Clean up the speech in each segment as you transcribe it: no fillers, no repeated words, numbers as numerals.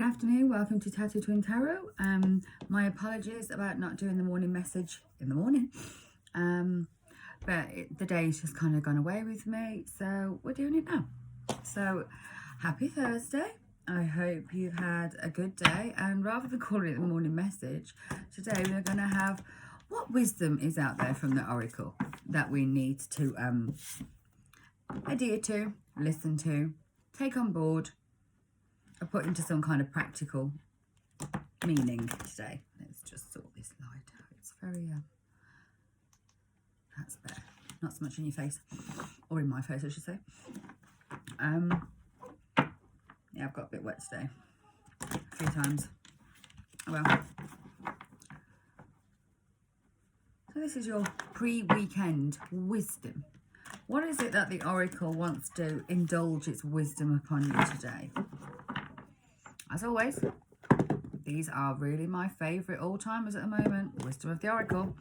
Good afternoon, welcome to Tattoo Twin Tarot. My apologies about not doing the morning message in the morning, but the day's just kind of gone away with me, so we're doing it now. So happy Thursday. I hope you've had a good day, and rather than calling it the morning message, today we're going to have what wisdom is out there from the Oracle that we need to adhere to, listen to, take on board, or put into some kind of practical meaning today. Let's just sort this light out. It's very, that's better. Not so much in your face, or in my face, I should say. Yeah, I've got a bit wet today, a few times. Well, so this is your pre-weekend wisdom. What is it that the Oracle wants to indulge its wisdom upon you today? As always, these are really my favourite all-timers at the moment. Wisdom of the Oracle.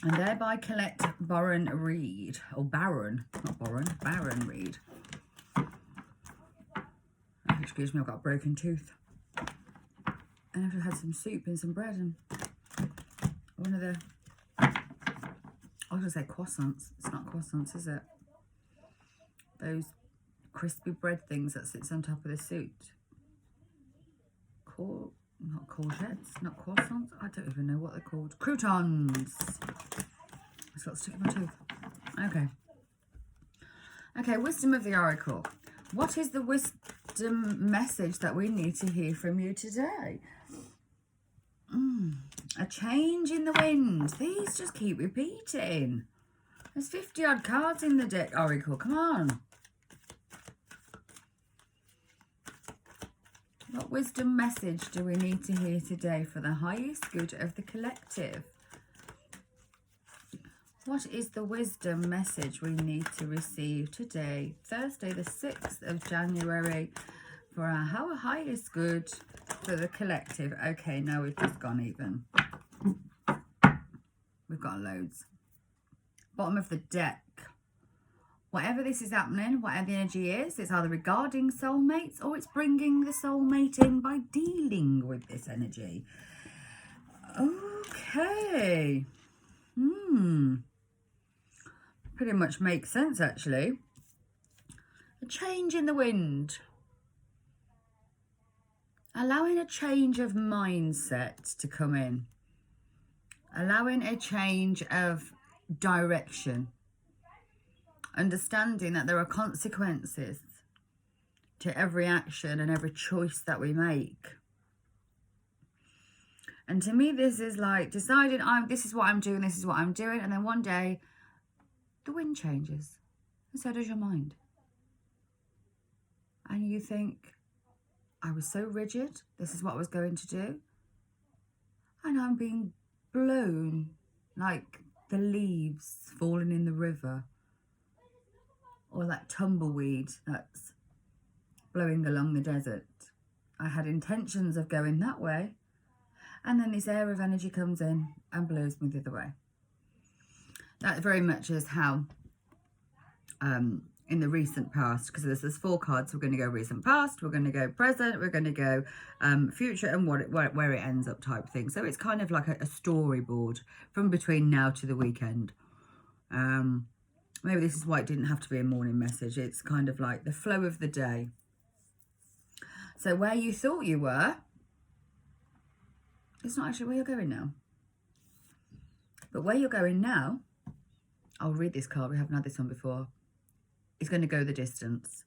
And thereby collect Baron Reed. Or Baron, not Baron, Baron Reed. Oh, excuse me, I've got a broken tooth. And I've just had some soup and some bread and one of the, I was going to say croissants. It's not croissants, is it? Those crispy bread things that sits on top of the soup. Not courgettes, not croissants. I don't even know what they're called. Croutons. It's got stuck in my tooth. Okay. Okay, wisdom of the Oracle. What is the wisdom message that we need to hear from you today? A change in the wind. These just keep repeating. There's 50 odd cards in the deck, Oracle. Come on. What wisdom message do we need to hear today for the highest good of the collective? What is the wisdom message we need to receive today, Thursday the 6th of January, for our highest good for the collective? Okay, now we've just gone even. We've got loads. Bottom of the deck. Whatever this is happening, whatever the energy is, it's either regarding soulmates or it's bringing the soulmate in by dealing with this energy. Okay. Pretty much makes sense, actually. A change in the wind. Allowing a change of mindset to come in. Allowing a change of direction. Understanding that there are consequences to every action and every choice that we make. And to me, this is like deciding, this is what I'm doing, this is what I'm doing. And then one day, the wind changes. And so does your mind. And you think, I was so rigid, this is what I was going to do. And I'm being blown like the leaves falling in the river. Or that tumbleweed that's blowing along the desert. I had intentions of going that way, and then this air of energy comes in and blows me the other way. That very much is how, in the recent past, because there's 4 cards, we're going to go recent past, we're going to go present, we're going to go future, and where it ends up type thing. So it's kind of like a storyboard from between now to the weekend. Maybe this is why it didn't have to be a morning message. It's kind of like the flow of the day. So where you thought you were, it's not actually where you're going now. But where you're going now, I'll read this card. We haven't had this one before. It's going to go the distance.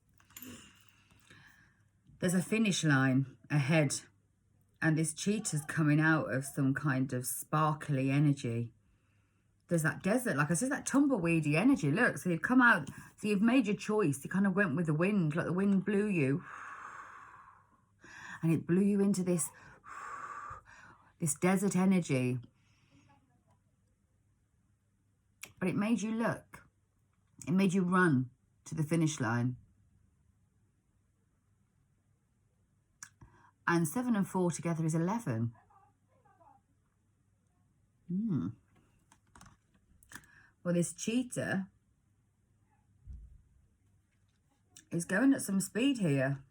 There's a finish line ahead. And this cheetah's coming out of some kind of sparkly energy. There's that desert, like I said, that tumbleweedy energy. Look, so you've come out, so you've made your choice. You kind of went with the wind, like the wind blew you. And it blew you into this desert energy. But it made you look. It made you run to the finish line. And 7 and 4 together is 11. Well, this cheetah is going at some speed here.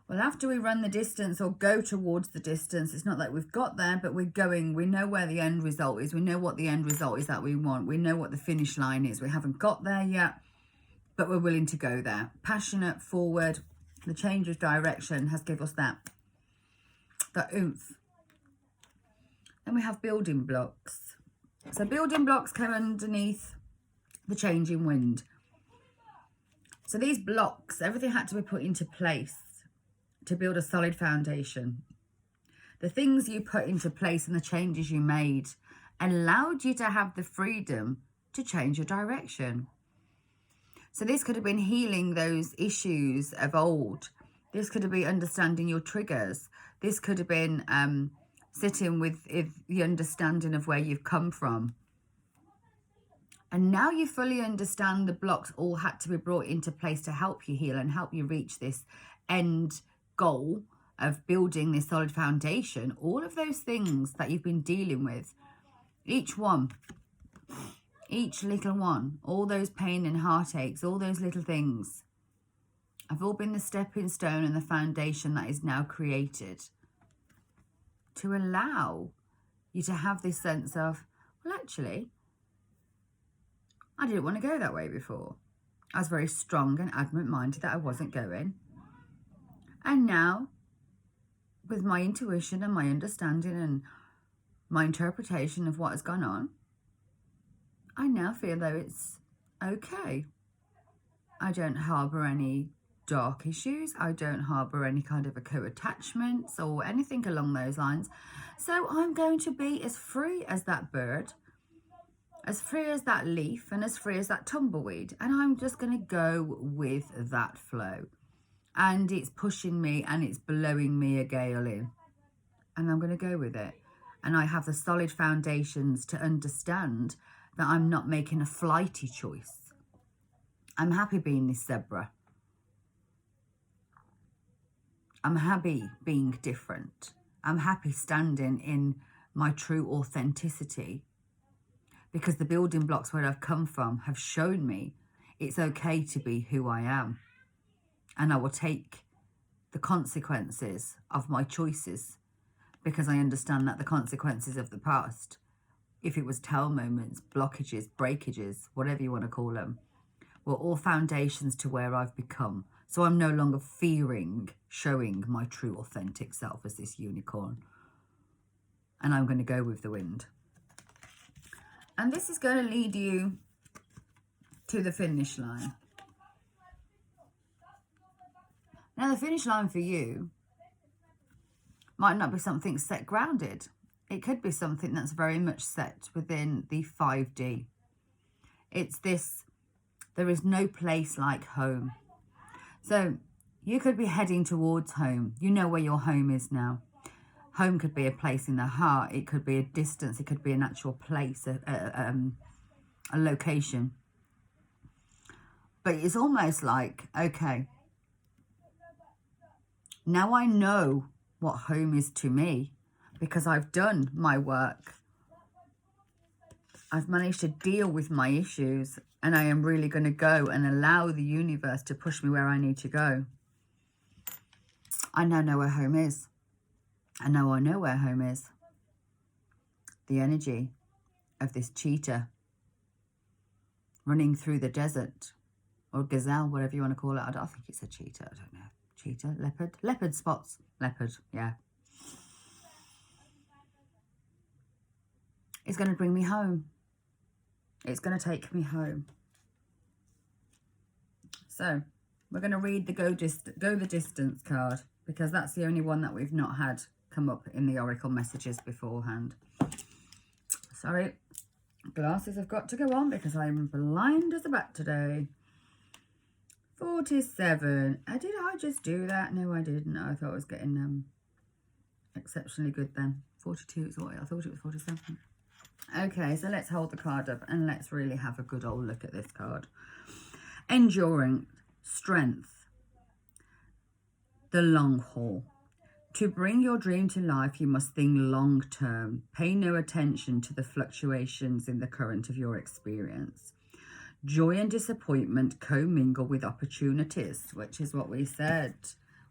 Well, after we run the distance or go towards the distance, it's not like we've got there, but we're going. We know where the end result is. We know what the end result is that we want. We know what the finish line is. We haven't got there yet, but we're willing to go there. Passionate, forward. The change of direction has given us that oomph. Then we have building blocks. So building blocks come underneath the changing wind. So these blocks, everything had to be put into place to build a solid foundation. The things you put into place and the changes you made allowed you to have the freedom to change your direction. So this could have been healing those issues of old. This could have been understanding your triggers. This could have been sitting with the understanding of where you've come from. And now you fully understand the blocks all had to be brought into place to help you heal and help you reach this end goal of building this solid foundation. All of those things that you've been dealing with, each one, each little one, all those pain and heartaches, all those little things have all been the stepping stone and the foundation that is now created to allow you to have this sense of, well, actually, I didn't want to go that way before. I was very strong and adamant-minded that I wasn't going. And now, with my intuition and my understanding and my interpretation of what has gone on, I now feel though it's okay. I don't harbour any dark issues. I don't harbour any kind of a co-attachments or anything along those lines. So I'm going to be as free as that bird, as free as that leaf, and as free as that tumbleweed. And I'm just going to go with that flow. And it's pushing me and it's blowing me a gale in. And I'm going to go with it. And I have the solid foundations to understand that I'm not making a flighty choice. I'm happy being this zebra. I'm happy being different. I'm happy standing in my true authenticity. Because the building blocks where I've come from have shown me it's okay to be who I am. And I will take the consequences of my choices, because I understand that the consequences of the past, if it was tell moments, blockages, breakages, whatever you want to call them, were all foundations to where I've become. So I'm no longer fearing showing my true authentic self as this unicorn. And I'm going to go with the wind. And this is going to lead you to the finish line. Now, the finish line for you might not be something set grounded. It could be something that's very much set within the 5D. It's this, there is no place like home. So you could be heading towards home. You know where your home is now. Home could be a place in the heart. It could be a distance. It could be an actual place, a location. But it's almost like, okay, now I know what home is to me because I've done my work. I've managed to deal with my issues, and I am really going to go and allow the universe to push me where I need to go. I now know where home is. And now I know where home is. The energy of this cheetah running through the desert, or gazelle, whatever you want to call it. I think it's a cheetah. I don't know. Cheetah, leopard, leopard spots, leopard, yeah. It's going to bring me home. It's going to take me home. So we're going to read the go the distance card, because that's the only one that we've not had come up in the oracle messages beforehand. Sorry, glasses have got to go on because I'm blind as a bat today. 47. Did I just do that? No, I didn't. I thought I was getting exceptionally good then. 42 is what I thought it was 47. Okay, so let's hold the card up and let's really have a good old look at this card. Enduring, strength, the long haul. To bring your dream to life, you must think long term. Pay no attention to the fluctuations in the current of your experience. Joy and disappointment commingle with opportunities, which is what we said.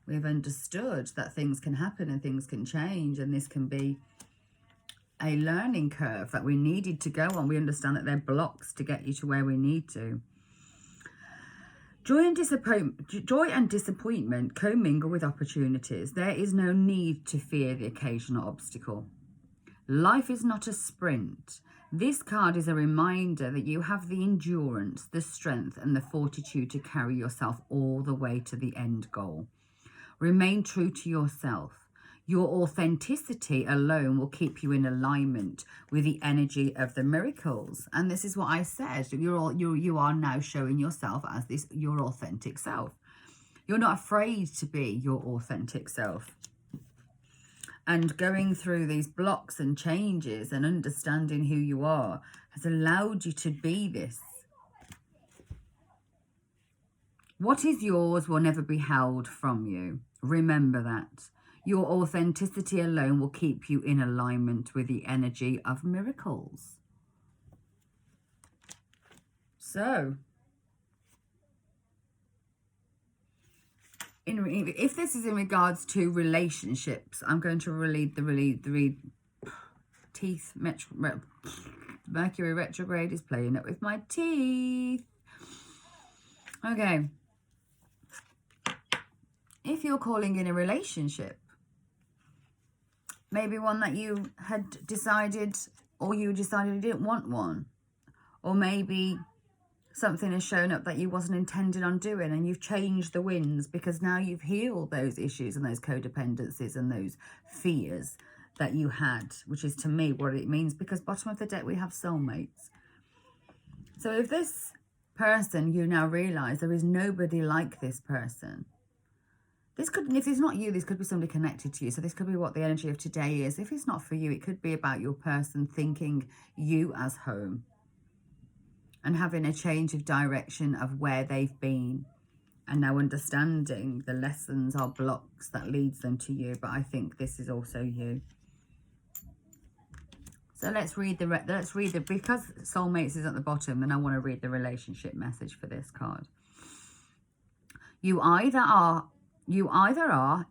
We've understood that things can happen and things can change, and this can be a learning curve that we needed to go on. We understand that they're blocks to get you to where we need to. Joy and disappointment commingle with opportunities. There is no need to fear the occasional obstacle. Life is not a sprint. This card is a reminder that you have the endurance, the strength, and the fortitude to carry yourself all the way to the end goal. Remain true to yourself. Your authenticity alone will keep you in alignment with the energy of the miracles. And this is what I said. You are now showing yourself as your authentic self. You're not afraid to be your authentic self. And going through these blocks and changes and understanding who you are has allowed you to be this. What is yours will never be held from you. Remember that. Your authenticity alone will keep you in alignment with the energy of miracles. So, if this is in regards to relationships, I'm going to read the teeth. Mercury retrograde is playing it with my teeth. Okay. If you're calling in a relationship, maybe one that you had decided, or you decided you didn't want one, or maybe something has shown up that you wasn't intended on doing, and you've changed the winds because now you've healed those issues and those codependencies and those fears that you had, which is to me what it means, because bottom of the deck we have soulmates. So if this person, you now realize there is nobody like this person, this could, if it's not you, this could be somebody connected to you. So this could be what the energy of today is. If it's not for you, it could be about your person thinking you as home and having a change of direction of where they've been, and now understanding the lessons are blocks that leads them to you. But I think this is also you. So let's read the because soulmates is at the bottom, then I want to read the relationship message for this card. You either are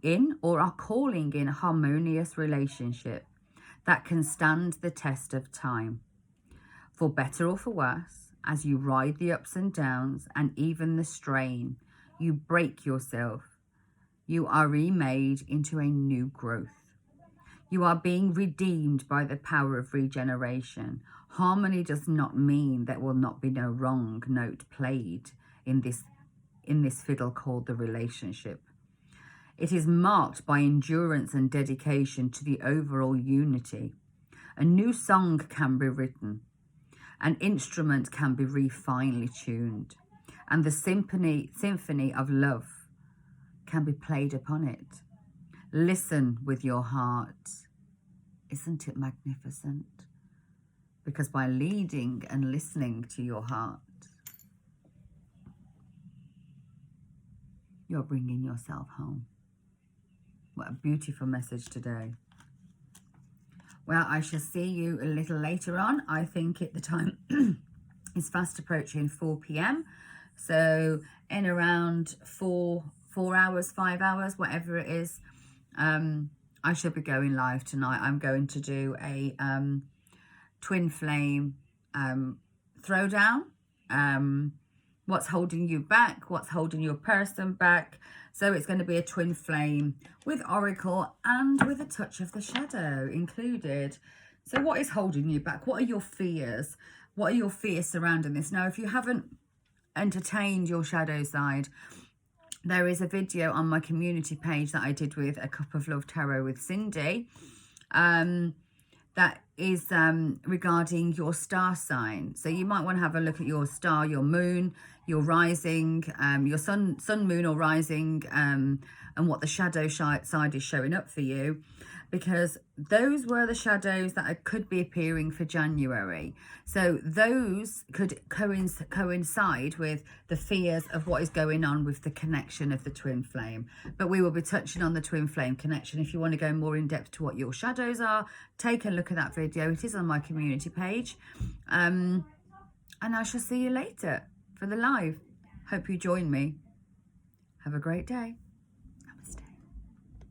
in or are calling in a harmonious relationship that can stand the test of time. For better or for worse, as you ride the ups and downs and even the strain, you break yourself. You are remade into a new growth. You are being redeemed by the power of regeneration. Harmony does not mean there will not be no wrong note played in this fiddle called the relationship. It is marked by endurance and dedication to the overall unity. A new song can be written. An instrument can be refinely tuned. And the symphony of love can be played upon it. Listen with your heart. Isn't it magnificent? Because by leading and listening to your heart, you're bringing yourself home. What a beautiful message today. Well, I shall see you a little later on. I think the time is fast approaching 4 p.m. So in around 4 hours, 5 hours, whatever it is, I shall be going live tonight. I'm going to do a twin flame throwdown. What's holding you back? What's holding your person back? So it's going to be a twin flame with oracle and with a touch of the shadow included. So what is holding you back? What are your fears? What are your fears surrounding this? Now, if you haven't entertained your shadow side, there is a video on my community page that I did with A Cup of Love Tarot with Cindy. That is regarding your star sign. So you might want to have a look at your star, your moon, your rising, your sun, moon or rising, and what the shadow side is showing up for you. Because those were the shadows that could be appearing for January. So those could coincide with the fears of what is going on with the connection of the twin flame. But we will be touching on the twin flame connection. If you want to go more in depth to what your shadows are, take a look at that video. It is on my community page. And I shall see you later for the live. Hope you join me. Have a great day.